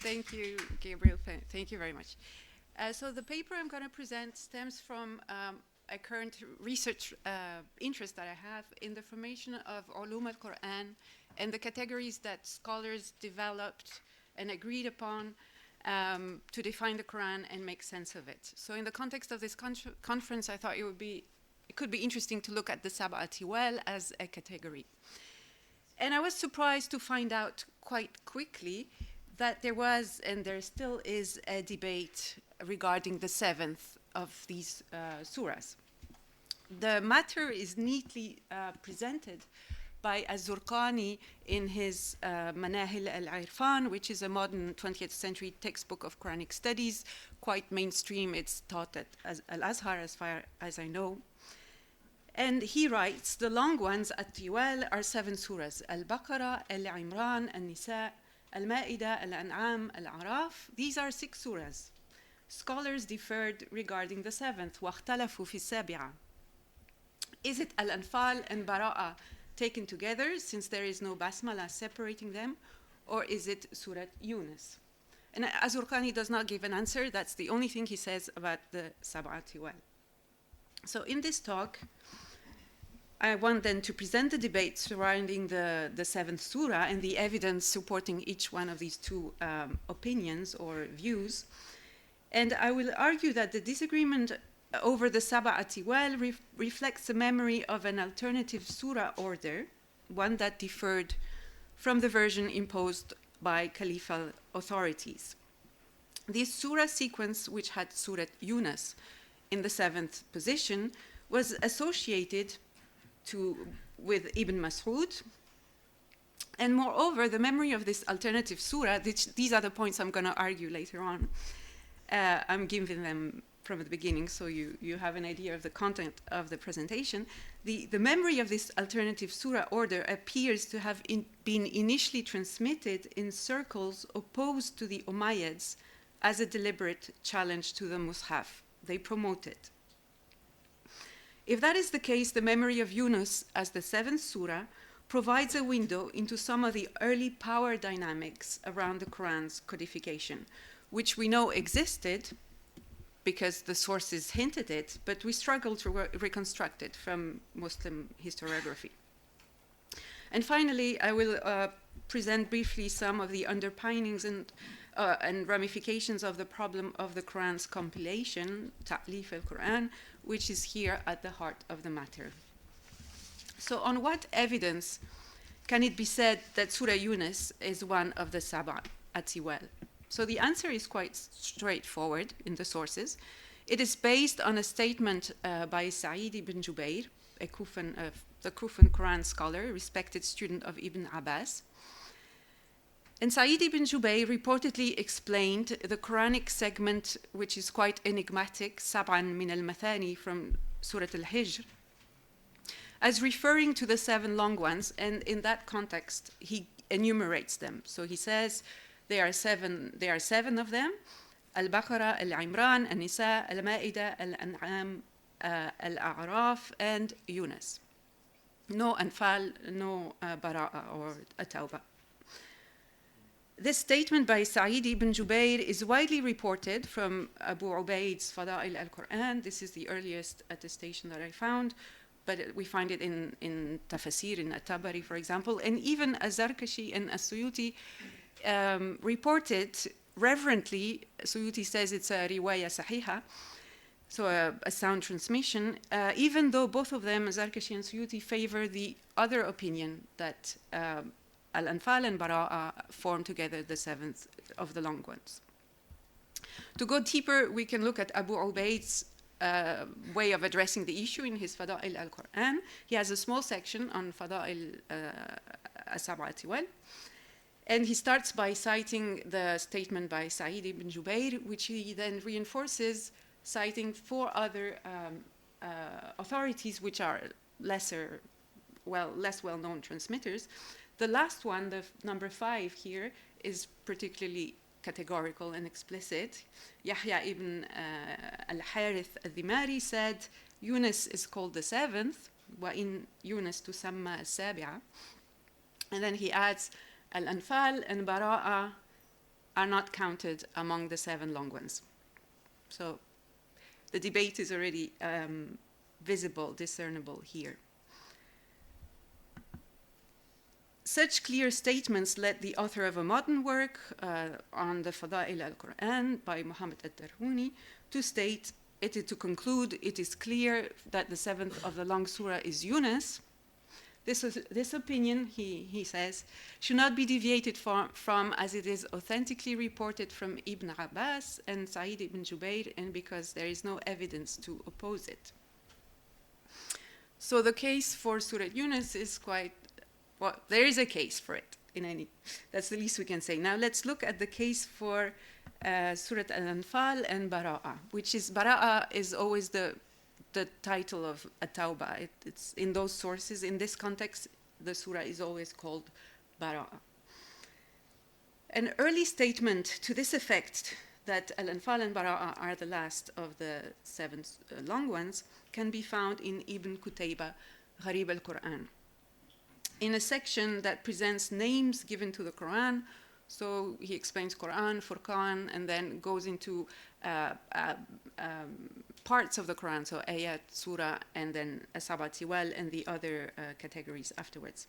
Thank you, Gabriel. Thank you very much. So the paper I'm going to present stems from a current research interest that I have in the formation of ulum al-Qur'an and the categories that scholars developed and agreed upon to define the Quran and make sense of it. So in the context of this conference, I thought it could be interesting to look at the Sabʿ al-Ṭiwāl as a category. And I was surprised to find out quite quickly that there was, and there still is, a debate regarding the seventh of these surahs. The matter is neatly presented by Az-Zurqani in his Manahil al-Irfan, which is a modern 20th century textbook of Quranic studies, quite mainstream. It's taught at Al-Azhar, as far as I know. And he writes, the long ones at Ṭiwāl are 7 surahs: Al-Baqarah, Al-Imran, Al-Nisa, Al-Ma'idah, Al-An'am, Al-A'raf. These are 6 surahs. Scholars differed regarding the 7th. وَاخْتَلَفُوا فِي السَّابِعَةِ. Is it Al-Anfal and Bara'ah taken together, since there is no basmala separating them, or is it Surat Yūnus? And Az-Zurqani does not give an answer. That's the only thing he says about the Sabʿ al-Ṭiwāl. So in this talk, I want then to present the debate surrounding the 7th surah and the evidence supporting each one of these two opinions or views. And I will argue that the disagreement over the Sabʿ al-Ṭiwāl reflects the memory of an alternative surah order, one that differed from the version imposed by Caliphal authorities. This surah sequence, which had Surat Yūnus in the 7th position, was associated with Ibn Mas'ud. And moreover, the memory of this alternative surah, these are the points I'm going to argue later on. I'm giving them from the beginning so you have an idea of the content of the presentation. The memory of this alternative surah order appears to have been initially transmitted in circles opposed to the Umayyads as a deliberate challenge to the muṣḥaf. They promote it. If that is the case, the memory of Yūnus as the 7th surah provides a window into some of the early power dynamics around the Quran's codification, which we know existed because the sources hinted it, but we struggle to reconstruct it from Muslim historiography. And finally, I will present briefly some of the underpinnings and ramifications of the problem of the Quran's compilation, Ta'lif al-Quran, which is here at the heart of the matter. So on what evidence can it be said that Surah Yūnus is one of the Sabʿ al-Ṭiwāl? So the answer is quite straightforward in the sources. It is based on a statement by Sa'id ibn Jubayr, the Kufan Quran scholar, respected student of Ibn Abbas. And Sa'id ibn Jubayr reportedly explained the Quranic segment, which is quite enigmatic, Sab'an min al-Mathani from Surat al-Hijr, as referring to the 7 long ones, and in that context, he enumerates them. So he says there are seven of them: Al-Baqarah, Al-Imran, Al-Nisa, Al-Ma'idah, Al-An'am, Al-A'raf, and Yūnus. No Anfal, no Bara'ah or At-Tawbah. This statement by Sa'id ibn Jubayr is widely reported from Abu Ubaid's Fada'il al-Qur'an. This is the earliest attestation that I found, but we find it in Tafasir, in At-Tabari, for example, and even Az-Zarkashi and As-Suyuti reported reverently. Suyuti says it's a riwaya sahiha, so a sound transmission, even though both of them, Zarkashi and Suyuti, favor the other opinion that Al-Anfal and Bara'ah form together the 7th of the long ones. To go deeper, we can look at Abu Ubaid's way of addressing the issue in his Fada'il al-Qur'an. He has a small section on Fada'il al-Sabʿ al-Ṭiwāl, and he starts by citing the statement by Sa'id ibn Jubayr, which he then reinforces, citing 4 other authorities which are less well-known transmitters. The last one, the number 5 here, is particularly categorical and explicit. Yahya ibn al-Harith al-Dhimari said, Yūnus is called the 7th, وَإِن يُونس تُسَمَّى السَّابِعَةِ. And then he adds, Al-Anfal and Bara'ah are not counted among the 7 long ones. So the debate is already visible, discernible here. Such clear statements led the author of a modern work on the Fada'il al-Qur'an by Muhammad al-Darhuni to state, to conclude, it is clear that the 7th of the long surah is Yūnus. This opinion, he says, should not be deviated from as it is authentically reported from Ibn Abbas and Sa'id ibn Jubayr, and because there is no evidence to oppose it. So the case for Surah Yūnus is quite, well, there is a case for it. That's the least we can say. Now let's look at the case for Surat al-Anfal and Bara'a, which is, Bara'a is always the title of At-Tawbah. It's in those sources. In this context, the surah is always called Bara'a. An early statement to this effect, that Al-Anfal and Bara'a are the last of the 7 long ones, can be found in Ibn Qutayba, Gharib al-Qur'an, in a section that presents names given to the Quran. So he explains Quran, Furqan, and then goes into parts of the Quran, so ayat, surah, and then Sabʿ al-Ṭiwāl and the other categories afterwards.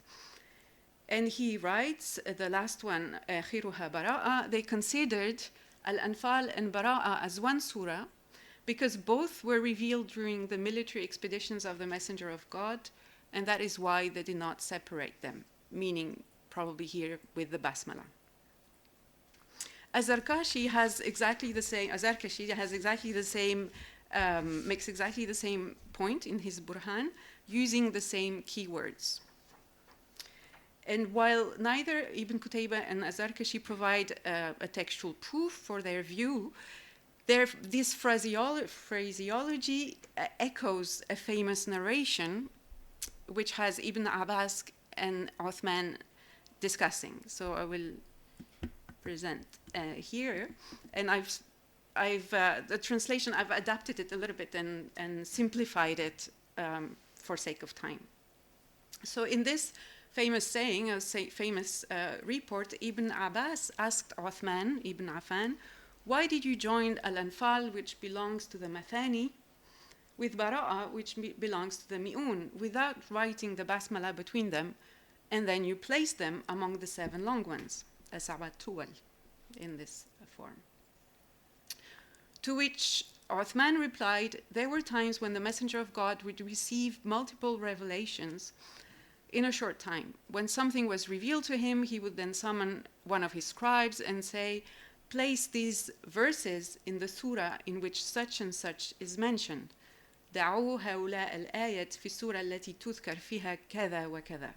And he writes, the last one, Akhiruha Bara'a, they considered Al-Anfal and Bara'a as one surah because both were revealed during the military expeditions of the Messenger of God, and that is why they did not separate them, meaning probably here with the Basmala. Az-Zarkashi has exactly the same, makes exactly the same point in his Burhan, using the same keywords. And while neither Ibn Qutayba and Az-Zarkashi provide a textual proof for their view, this phraseology echoes a famous narration which has Ibn Abbas and Uthman discussing. So I will present here, and the translation, I've adapted it a little bit and simplified it for sake of time. So in this famous saying, famous report, Ibn Abbas asked Uthman ibn Affan, why did you join Al-Anfal, which belongs to the Mathani, with Bara'a, which belongs to the Mi'un, without writing the Basmala between them, and then you place them among the 7 long ones, al-Sabʿ al-Ṭiwāl, in this form. To which Uthman replied, there were times when the Messenger of God would receive multiple revelations in a short time. When something was revealed to him, he would then summon one of his scribes and say, place these verses in the surah in which such and such is mentioned. دعوا هؤلاء الآيات في السورة التي تذكر فيها كذا وكذا.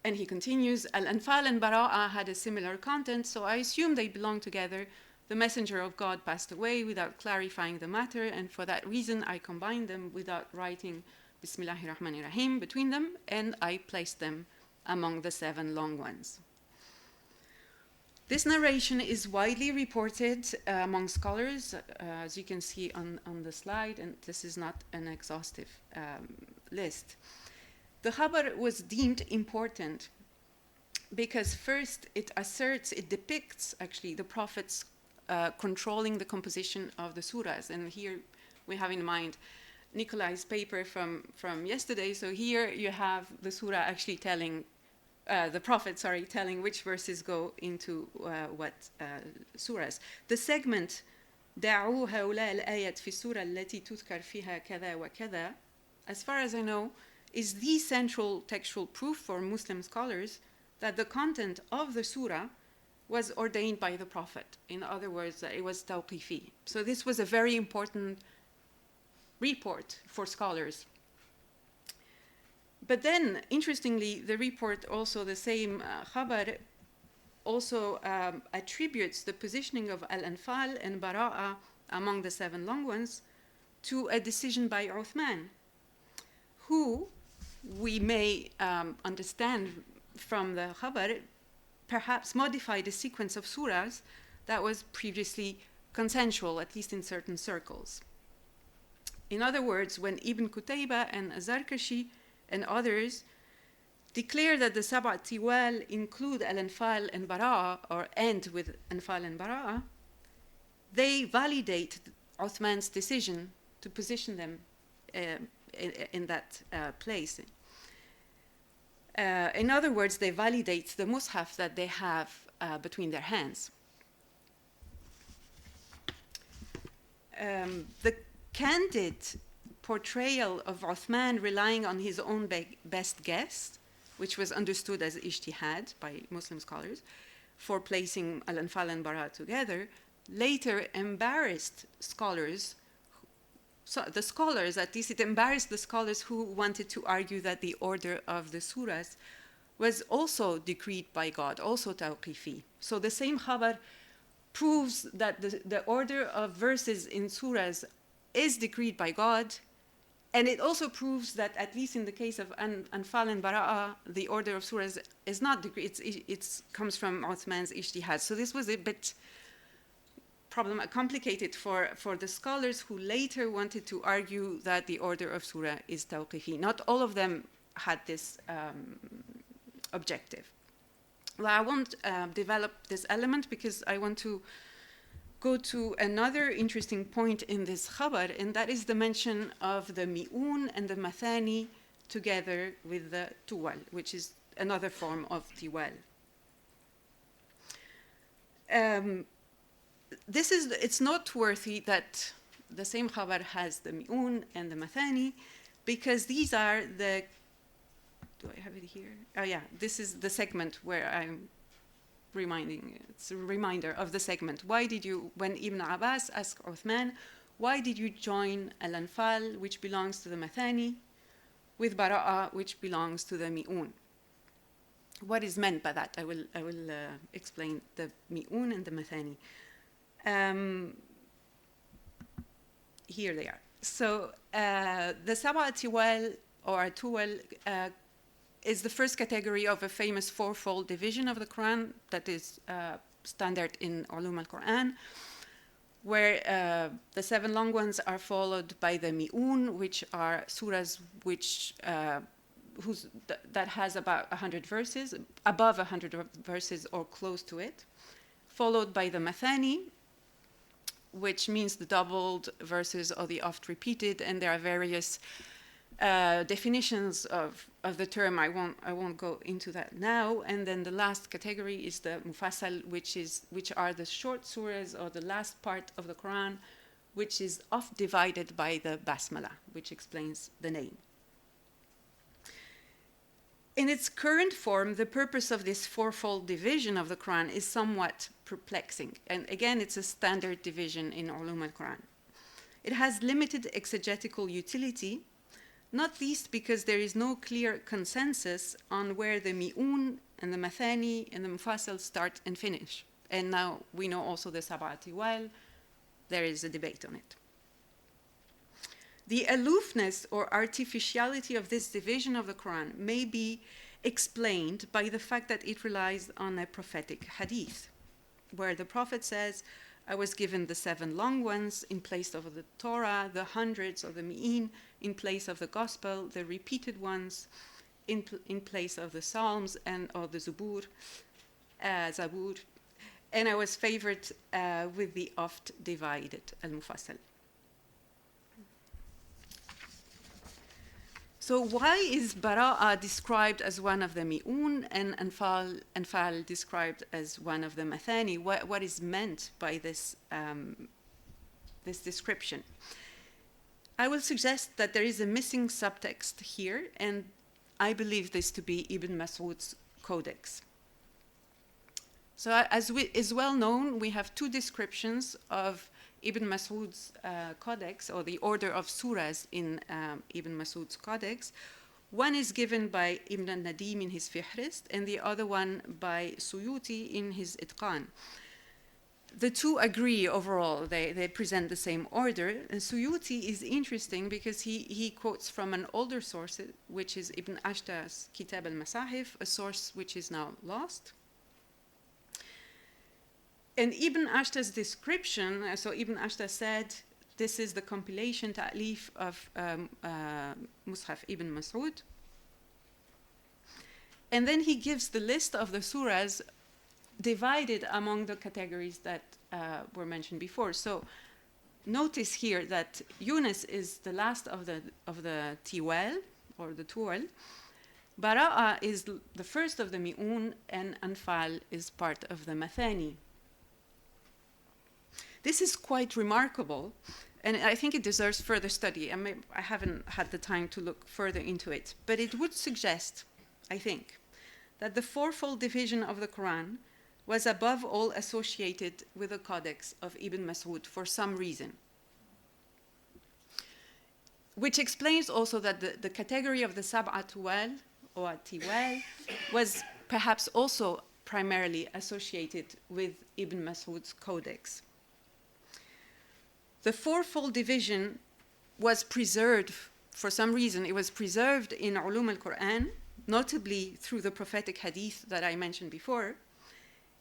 And he continues, Al-Anfal and Bara'a had a similar content, so I assume they belong together. The Messenger of God passed away without clarifying the matter, and for that reason I combined them without writing Bismillahir Rahmanir Rahim between them, and I placed them among the 7 long ones. This narration is widely reported among scholars, as you can see on the slide, and this is not an exhaustive list. The khabar was deemed important because first it depicts actually the prophets controlling the composition of the surahs. And here we have in mind Nikolai's paper from yesterday. So here you have the surah actually telling, the prophet, telling which verses go into what surahs. The segment دعوا هؤلاء الآيات في السورة التي تذكر فيها كذا وكذا, as far as I know, is the central textual proof for Muslim scholars that the content of the surah was ordained by the Prophet. In other words, it was tawqifi. So this was a very important report for scholars. But then, interestingly, the report also, the same khabar, also attributes the positioning of Al-Anfal and Bara'a among the 7 long ones to a decision by Uthman, who we may understand from the khabar perhaps modified a sequence of surahs that was previously consensual, at least in certain circles. In other words, when Ibn Qutayba and Az-Zarkashi and others declare that the Sabʿ al-Ṭiwāl include al-Anfal and Bara'a, or end with Anfal and Bara'a, they validate Uthman's decision to position them in that place. In other words, they validate the muṣḥaf that they have between their hands. The candid portrayal of Uthman relying on his own best guess, which was understood as ijtihad by Muslim scholars, for placing al-Anfal and Bara together, later embarrassed scholars. So the scholars, at least it embarrassed the scholars who wanted to argue that the order of the surahs was also decreed by God, also tawqifi. So the same khabar proves that the order of verses in surahs is decreed by God, and it also proves that, at least in the case of Anfal and Bara'a, the order of surahs is not decreed, it comes from Uthman's ijtihad. So this was a bit complicated for the scholars who later wanted to argue that the order of surah is tawqifi. Not all of them had this objective. Well, I won't develop this element because I want to go to another interesting point in this khabar, and that is the mention of the mi'un and the mathani together with the tuwal, which is another form of tiwal. It's noteworthy that the same khabar has the mi'un and the mathani, because these are the, do I have it here? Oh yeah, this is the segment where I'm reminding, it's a reminder of the segment. Why did you, when Ibn Abbas asked Uthman, why did you join al-Anfal, which belongs to the mathani, with Bara'a, which belongs to the mi'un? What is meant by that? I will explain the mi'un and the mathani. Here they are. So the Sabʿ al-Ṭiwāl or tuwal is the first category of a famous fourfold division of the Quran that is standard in al-Qur'an, where the 7 long ones are followed by the mi'un, which are surahs which that has about 100 verses, above 100 verses or close to it, followed by the mathani, which means the doubled verses or the oft repeated, and there are various definitions of the term. I won't go into that now. And then the last category is the mufassal, which are the short surahs or the last part of the Quran, which is oft divided by the basmala, which explains the name. In its current form, the purpose of this fourfold division of the Quran is somewhat perplexing. And again, it's a standard division in al-Quran. It has limited exegetical utility, not least because there is no clear consensus on where the mi'un and the mathani and the mufassal start and finish. And now we know also the Sabʿ al-Ṭiwāl, there is a debate on it. The aloofness or artificiality of this division of the Quran may be explained by the fact that it relies on a prophetic hadith, where the Prophet says, I was given the 7 long ones in place of the Torah, the hundreds of the mi'in in place of the Gospel, the repeated ones in place of the Psalms or the Zabur, and I was favored with the oft divided al-Mufassal. So why is Bara'a described as one of the mi'un and Anfal described as one of the mathani? What is meant by this, this description? I will suggest that there is a missing subtext here, and I believe this to be Ibn Mas'ud's codex. So as is well known, we have 2 descriptions of Ibn Mas'ud's codex, or the order of surahs in Ibn Mas'ud's codex. One is given by Ibn al-Nadim in his Fihrist, and the other one by Suyuti in his Itqan. The 2 agree overall, they present the same order. And Suyuti is interesting because he quotes from an older source, which is Ibn Ashtar's Kitab al-Masahif, a source which is now lost. And Ibn Ashtar's description, so Ibn Ashtar said, this is the compilation, ta'lif of muṣḥaf Ibn Mas'ud. And then he gives the list of the surahs divided among the categories that were mentioned before. So notice here that Yūnus is the last of the Ṭiwāl, or the Tuwal. Bara'a is the first of the Mi'un, and Anfal is part of the Mathani. This is quite remarkable, and I think it deserves further study. I haven't had the time to look further into it, but it would suggest, I think, that the fourfold division of the Quran was above all associated with the Codex of Ibn Mas'ud for some reason. Which explains also that the category of the Sabʿ al-Ṭiwāl, or Ṭiwāl, was perhaps also primarily associated with Ibn Mas'ud's Codex. The fourfold division was preserved, for some reason, it was preserved in al-Qur'an, notably through the prophetic hadith that I mentioned before,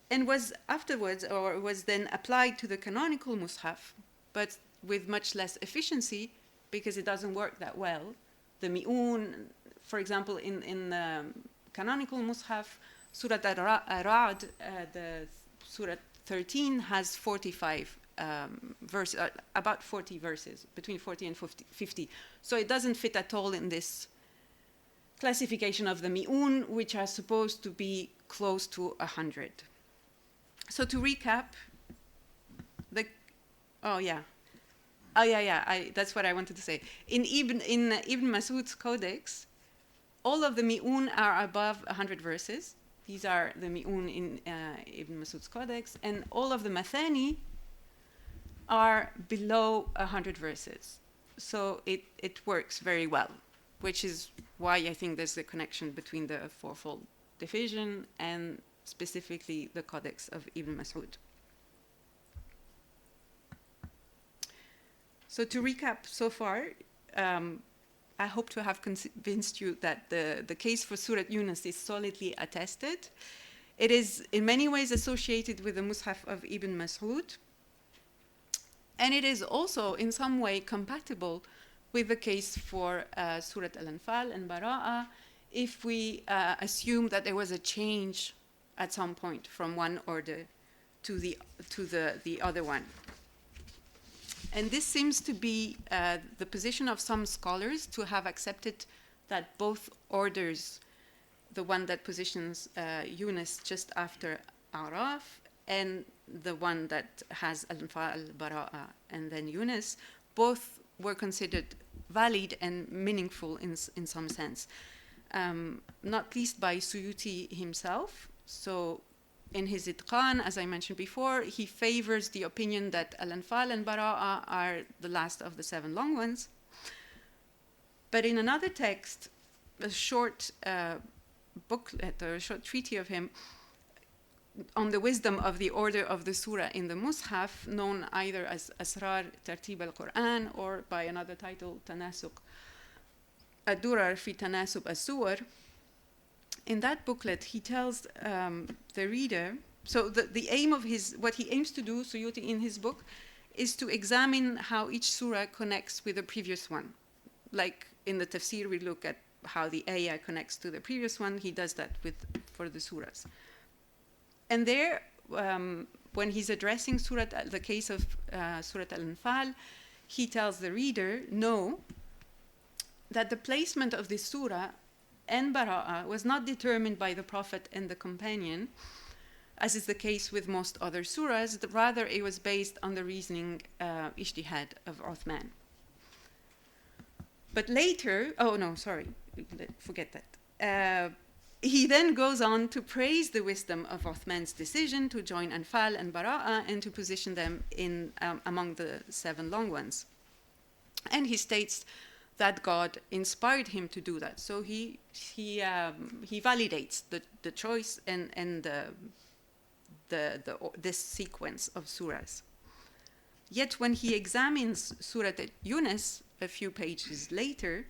and was afterwards, or was then applied to the canonical muṣḥaf, but with much less efficiency because it doesn't work that well. The mi'un, for example, in the canonical muṣḥaf, Surat al-Ra'd, the Surat 13, has 45 verses, about 40 verses, between 40 and 50. So it doesn't fit at all in this classification of the mi'un, which are supposed to be close to 100. So to recap, that's what I wanted to say. In Ibn Mas'ud's Codex, all of the mi'un are above 100 verses. These are the mi'un in Ibn Mas'ud's Codex, and all of the Mathani are below 100 verses. So it works very well, which is why I think there's a connection between the fourfold division and specifically the Codex of Ibn Mas'ud. So to recap so far, I hope to have convinced you that the case for Surat Yūnus is solidly attested. It is in many ways associated with the muṣḥaf of Ibn Mas'ud, and it is also in some way compatible with the case for Surat al-Anfal and Bara'a, if we assume that there was a change at some point from one order to the other one. And this seems to be the position of some scholars, to have accepted that both orders, the one that positions Yūnus just after A'raf, and the one that has Al-Anfal, Bara'a, and then Yūnus, both were considered valid and meaningful in some sense. Not least by Suyuti himself. So in his Itqan, as I mentioned before, he favors the opinion that Al-Anfal and Bara'a are the last of the 7 long ones. But in another text, a short booklet or a short treatise of him on the wisdom of the order of the surah in the muṣḥaf, known either as Asrar Tartib al-Qur'an or by another title, Tanasuq ad-Durar fi Tanasub as-Suwar. In that booklet, he tells the reader, so the aim of what he aims to do, Suyuti, in his book, is to examine how each surah connects with the previous one. Like in the tafsir, we look at how the ayah connects to the previous one. He does that for the surahs. And there, when he's addressing the case of Surat al-Anfal, he tells the reader, know that the placement of this surah and Bara'a was not determined by the Prophet and the companion, as is the case with most other surahs. Rather, it was based on the reasoning ijtihad of Uthman. But later, forget that. He then goes on to praise the wisdom of Uthman's decision to join Anfal and Bara'a and to position them in among the 7 long ones. And he states that God inspired him to do that. So he validates the choice and this sequence of surahs. Yet when he examines Surat Yūnus a few pages later,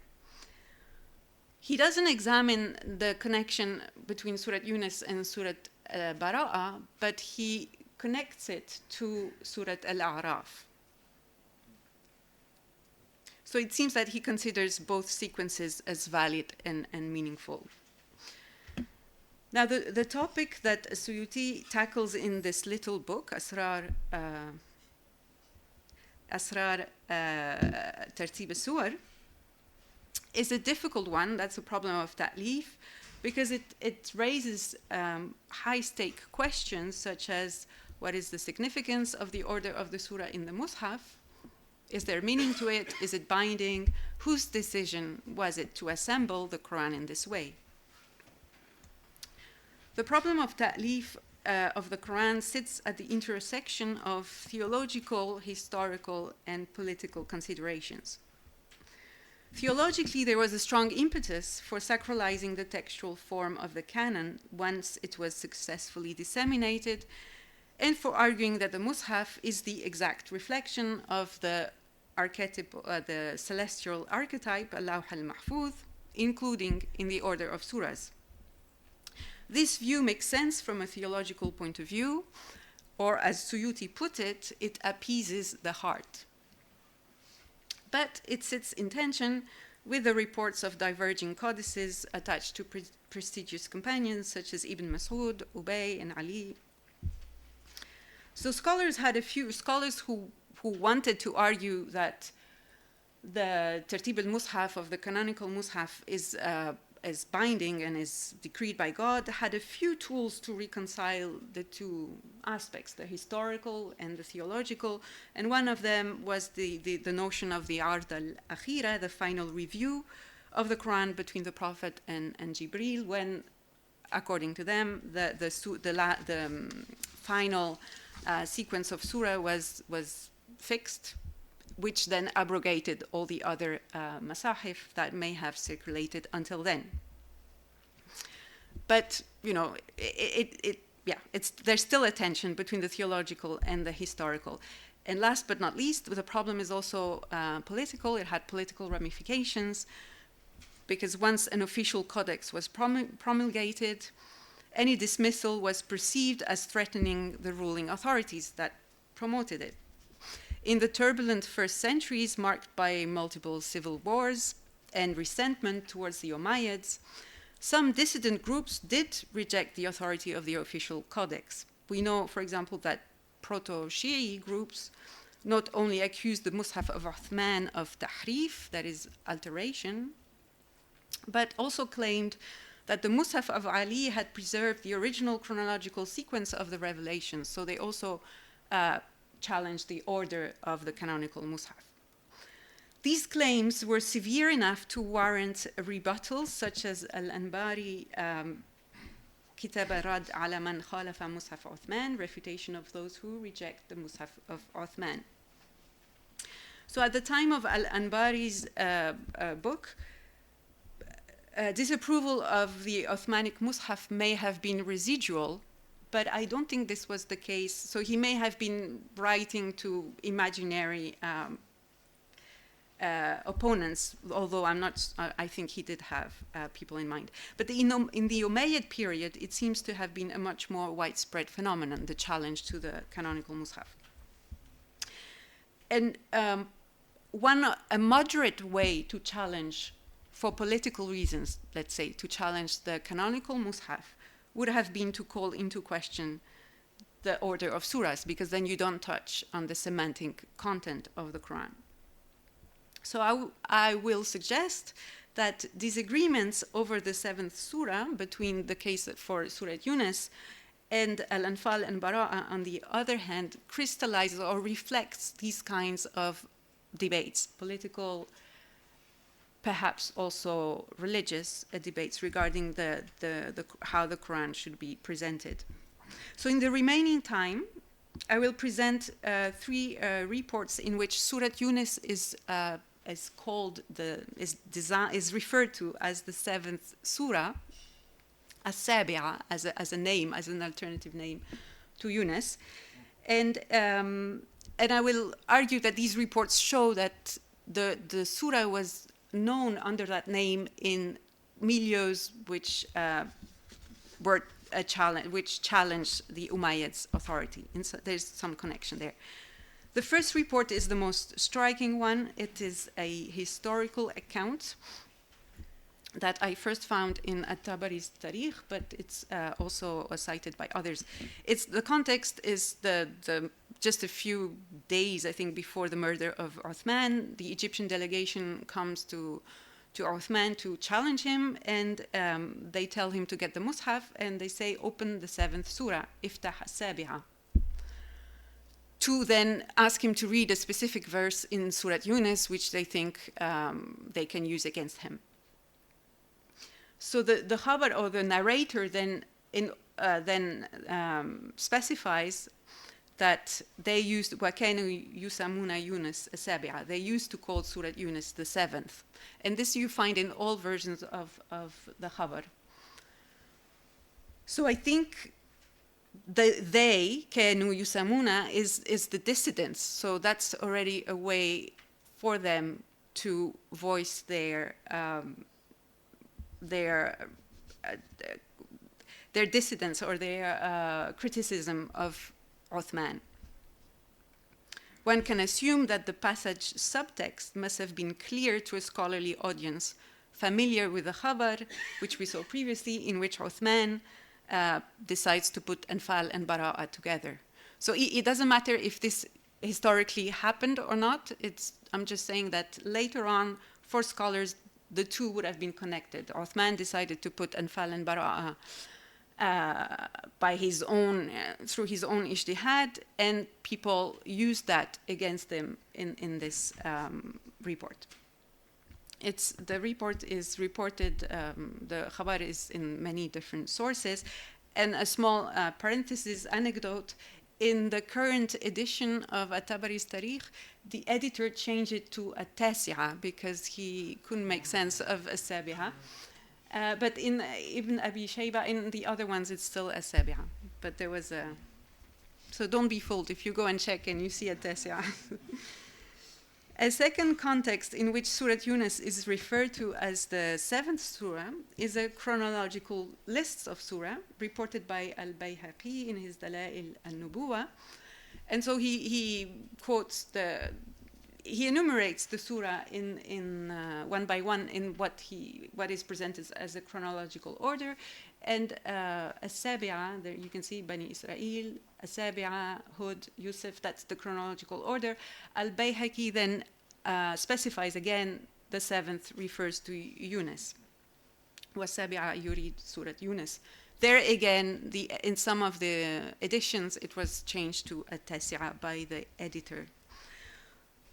he doesn't examine the connection between Surat Yūnus and Surat Bara'a, but he connects it to Surat al-A'raf. So it seems that he considers both sequences as valid and meaningful. Now, the topic that Suyuti tackles in this little book, Asrar Tartib al-Suwar, is a difficult one. That's a problem of ta'lif, because it raises high-stake questions such as, what is the significance of the order of the surah in the muṣḥaf? Is there meaning to it? Is it binding? Whose decision was it to assemble the Quran in this way? The problem of ta'lif of the Quran sits at the intersection of theological, historical, and political considerations. Theologically, there was a strong impetus for sacralizing the textual form of the canon once it was successfully disseminated, and for arguing that the muṣḥaf is the exact reflection of the the celestial archetype, al-Lawh al-Mahfuz, including in the order of surahs. This view makes sense from a theological point of view, or as Suyuti put it, it appeases the heart. But it sits in tension with the reports of diverging codices attached to prestigious companions such as Ibn Mas'ud, Ubay, and Ali. So scholars had a few scholars who wanted to argue that the Tartib al-Muṣḥaf of the canonical Muṣḥaf is binding and is decreed by God, had a few tools to reconcile the two aspects, the historical and the theological. And one of them was the notion of the Ard al-Akhira, the final review of the Quran between the Prophet and Jibreel, when, according to them, the final sequence of surah was fixed, which then abrogated all the other masahif that may have circulated until then. But, you know, there's still a tension between the theological and the historical. And last but not least, the problem is also political. It had political ramifications, because once an official codex was promulgated, any dismissal was perceived as threatening the ruling authorities that promoted it. In the turbulent first centuries, marked by multiple civil wars and resentment towards the Umayyads, some dissident groups did reject the authority of the official codex. We know, for example, that proto-Shi'i groups not only accused the muṣḥaf of Uthman of tahrif, that is alteration, but also claimed that the muṣḥaf of Ali had preserved the original chronological sequence of the revelations. So they also challenged the order of the canonical muṣḥaf. These claims were severe enough to warrant rebuttals, such as al-Anbari Kitab Rad ala man khalafa muṣḥaf Uthman, refutation of those who reject the muṣḥaf of Uthman. So at the time of al-Anbari's book, disapproval of the Uthmanic muṣḥaf may have been residual, but I don't think this was the case. So he may have been writing to imaginary opponents, although I think he did have people in mind. But in the Umayyad period, it seems to have been a much more widespread phenomenon, the challenge to the canonical muṣḥaf. And a moderate way to challenge, for political reasons, let's say, to challenge the canonical muṣḥaf would have been to call into question the order of surahs, because then you don't touch on the semantic content of the Quran. So I will suggest that disagreements over the 7th surah, between the case for Surat Yūnus and Al-Anfal and Bara'ah on the other hand, crystallizes or reflects these kinds of debates, political, perhaps also religious debates regarding how the Quran should be presented. So in the remaining time, I will present 3 reports in which Surat Yūnus is referred to as the 7th surah, al-Sabʿ, as a name, as an alternative name to Yūnus, and I will argue that these reports show that the surah was known under that name in milieus which were a challenge, which challenged the Umayyads' authority. And so there's some connection there. The first report is the most striking one. It is a historical account that I first found in at-Tabari's Tarikh, but it's also cited by others. The context is just a few days, I think, before the murder of Uthman. The Egyptian delegation comes to Uthman to challenge him, and they tell him to get the muṣḥaf, and they say, open the 7th surah, iftah as-Sabʿ, to then ask him to read a specific verse in Sūrat Yūnus, which they think they can use against him. So the khabar, or the narrator, then specifies that they used وَكَانُوا يُسَمُّونَ يُونُس السَّابِعَ. They used to call Surat Yunus the 7th. And this you find in all versions of the khabar. So I think they كانوا يسمون is the dissidents. So that's already a way for them to voice their dissidence or their criticism of Uthman. One can assume that the passage subtext must have been clear to a scholarly audience familiar with the khabar, which we saw previously, in which Uthman decides to put Anfal and Bara'a together. So it doesn't matter if this historically happened or not. I'm just saying that later on, for scholars, the two would have been connected. Uthman decided to put Anfal and Bara'a by his own, through his own ijtihad, and people used that against him in this report. The report is reported, the khabar is in many different sources, and a small parenthesis anecdote, in the current edition of at-Tabari's Tarikh, the editor changed it to at-Tasi'a because he couldn't make sense of as-Sabiha. But in Ibn Abi Shayba, in the other ones, it's still as-Sabiha. But there was a... So don't be fooled if you go and check and you see at-Tasi'a. A second context in which Surat Yunus is referred to as the 7th surah is a chronological list of surah reported by al-Bayhaqi in his Dala'il al-Nubuwa. And so he quotes he enumerates the surah in one by one in what is presented as a chronological order. And as-Sabi'a, there you can see Bani Israel, as-Sabi'a, Hud, Yusuf, that's the chronological order. Al-Bayhaqi then specifies again the 7th refers to Yunus. Was-Sabi'a yurid Surat Yunus. There again, in some of the editions, it was changed to at-Tasi'a by the editor.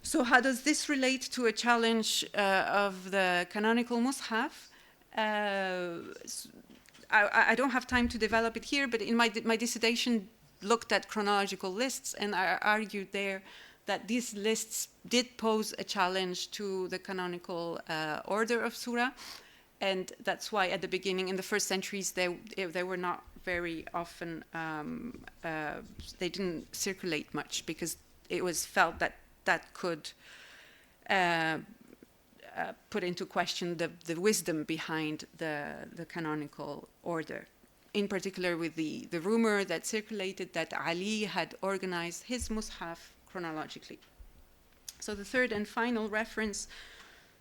So how does this relate to a challenge of the canonical muṣḥaf? I don't have time to develop it here, but in my dissertation looked at chronological lists, and I argued there that these lists did pose a challenge to the canonical order of surah, and that's why at the beginning, in the first centuries, they were not very often, they didn't circulate much because it was felt that could put into question the wisdom behind the canonical order. In particular with the rumor that circulated that Ali had organized his muṣḥaf chronologically. So the third and final reference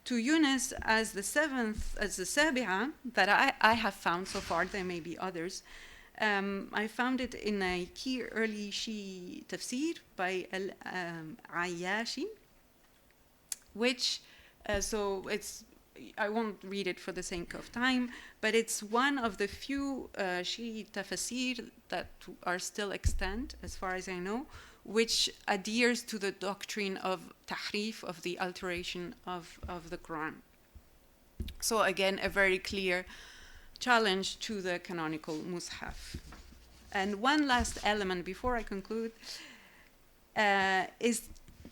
to Yunus as the 7th, as the Sabi'a, that I have found so far, there may be others, I found it in a key early Shi tafsir by al-Ayyashi, which, so it's, I won't read it for the sake of time, but it's one of the few Shi tafsir that are still extant, as far as I know, which adheres to the doctrine of tahrif, of the alteration of the Quran. So again, a very clear challenge to the canonical muṣḥaf. And one last element before I conclude is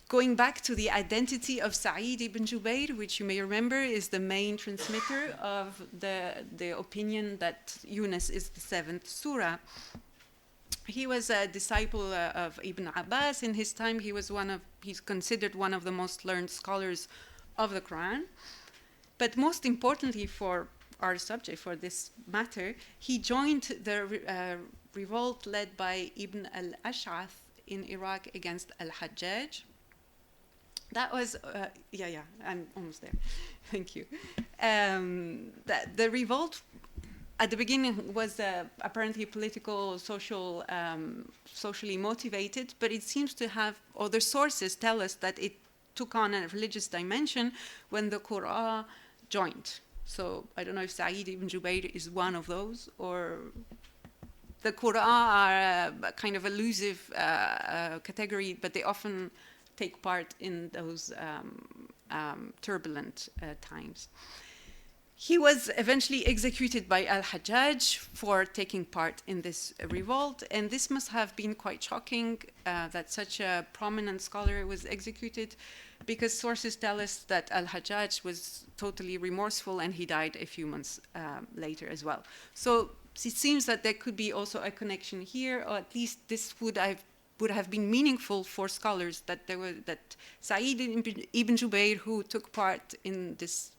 going back to the identity of Sa'id ibn Jubayr, which you may remember is the main transmitter of the opinion that Yunus is the 7th surah. He was a disciple of Ibn Abbas in his time. He's considered one of the most learned scholars of the Quran. But most importantly for our subject, for this matter, he joined the revolt led by Ibn al-Ash'ath in Iraq against al-Hajjaj. That was, I'm almost there, thank you. The revolt at the beginning was apparently political, social, socially motivated, but it seems to have, other sources tell us that it took on a religious dimension when the Qur'an joined. So I don't know if Sa'id ibn Jubayr is one of those, or the Qur'an are a kind of elusive category, but they often take part in those turbulent times. He was eventually executed by al-Hajjaj for taking part in this revolt, and this must have been quite shocking that such a prominent scholar was executed, because sources tell us that al-Hajjaj was totally remorseful and he died a few months later as well. So it seems that there could be also a connection here, or at least this would have been meaningful for scholars, that Sa'id ibn Jubayr, who took part in this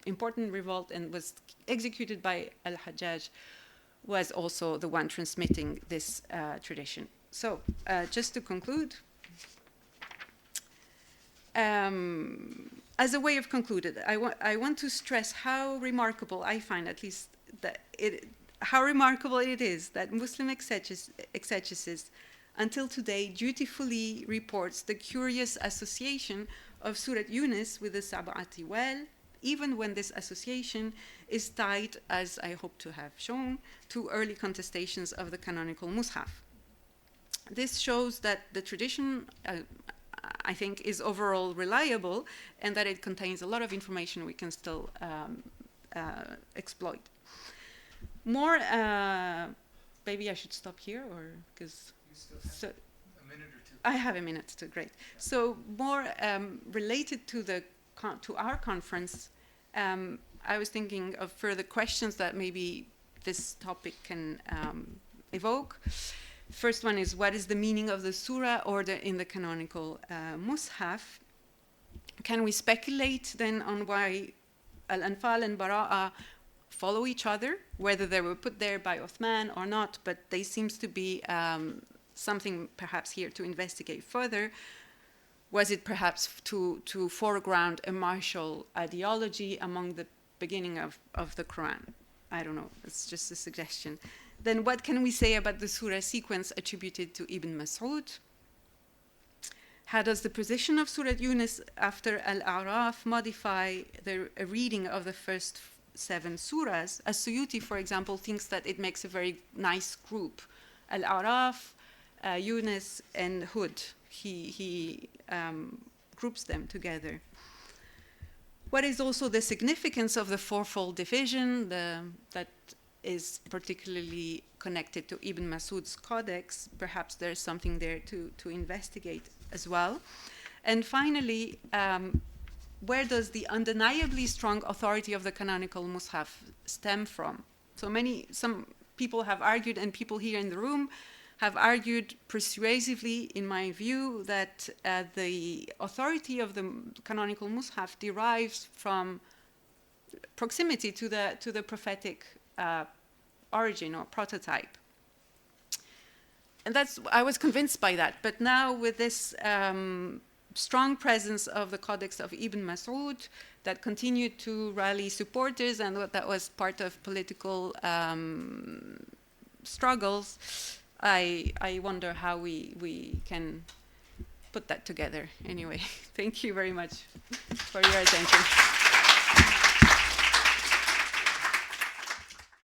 important revolt and was executed by al-Hajjaj, was also the one transmitting this tradition. So just to conclude, as a way of concluding, I want to stress how remarkable I find, at least, that how remarkable it is that Muslim exegesis until today dutifully reports the curious association of Surat Yūnus with the Sabʿ al-Ṭiwāl, even when this association is tied, as I hope to have shown, to early contestations of the canonical muṣḥaf. This shows that the tradition, I think, is overall reliable, and that it contains a lot of information we can still exploit. More, maybe I should stop here, or because a minute or two. I have a minute too. Great. So more related to our conference, I was thinking of further questions that maybe this topic can evoke. First one is, what is the meaning of the surah order in the canonical muṣḥaf? Can we speculate then on why al-Anfal and Bara'a follow each other, whether they were put there by Uthman or not, but they seems to be something perhaps here to investigate further. Was it perhaps to foreground a martial ideology among the beginning of the Quran? I don't know, it's just a suggestion. Then what can we say about the surah sequence attributed to Ibn Mas'ud? How does the position of Surat Yūnus after Al-A'raf modify the reading of the first 7 surahs? As-Suyuti, for example, thinks that it makes a very nice group. Al-A'raf, Yūnus, and Hud. He groups them together. What is also the significance of the fourfold division that is particularly connected to Ibn Mas'ud's codex? Perhaps there's something there to investigate as well. And finally, where does the undeniably strong authority of the canonical muṣḥaf stem from? Some people have argued, and people here in the room have argued persuasively, in my view, that the authority of the canonical muṣḥaf derives from proximity to the prophetic origin or prototype. And I was convinced by that. But now with this strong presence of the codex of Ibn Mas'ud that continued to rally supporters, and that was part of political struggles, I wonder how we can put that together. Anyway, thank you very much for your attention.